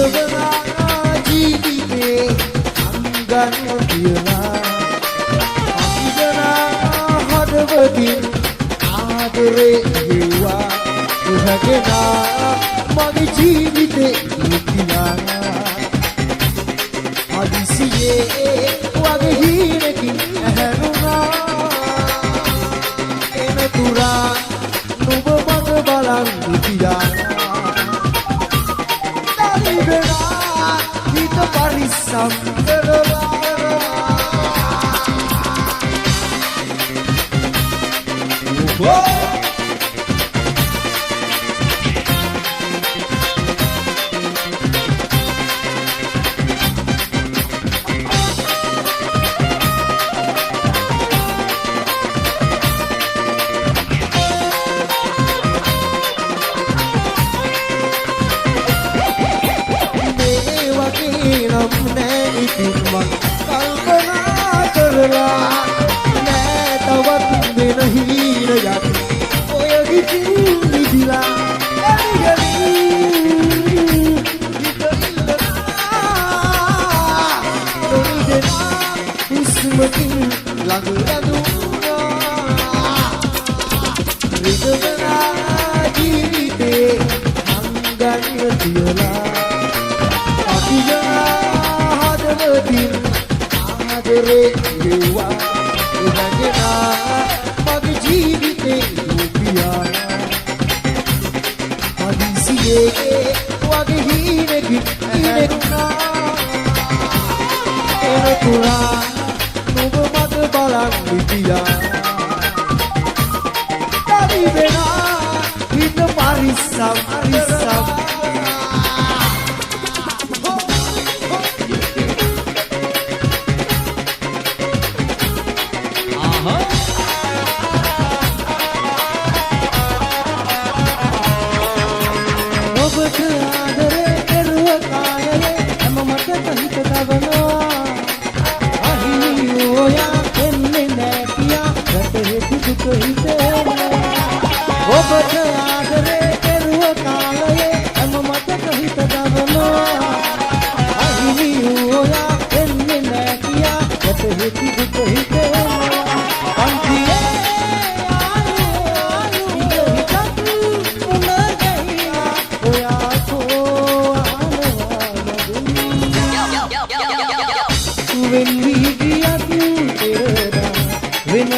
රිදවනා ජීවිතේ අංගන් කියලා අංගනා හදවතින් ආදරේ හෙව්වා දුහකෙනා මගේ ජීවිතේ දුකිනා හදිසියේ වගේ හීනකින් ඇහැරුණා එන තුරා නුඹ මග බලන් දුකියා දලිබෙනා හිත පරිස්සම් කරලා කල්පනා කරලා නෑ තවත් වෙන හීනයක් ඔය ගිතින් නිදිලා හුස්මකින් ළඟ ඇදුනා රිදවනා ජීවිතේ අංගන් තියලා හදවතින් ආදරේ හෙව්වා දුහකෙනා මගේ ජීවිතේ දුකියා හදිසියේ වගේ හීනකින් ඉනෙකුණා එන තුරා නුඹ මග බලන් හිටියා දලිබෙනා හිත පරිස්සම් ඔබට ආදරේ කෙරුව කායයේ හැම මතක හිත තවනවා අහිමි ඔයා එන්නේ නෑ කියා රටෙහි දුක හිතෙනවා ඔබට ආදරේ කෙරුව කායයේ හැම මතක හිත තවනවා අහිමි ඔයා එන්නේ නෑ කියා රටෙහි දුක හිතෙනවා අන්තියේ when we get you, when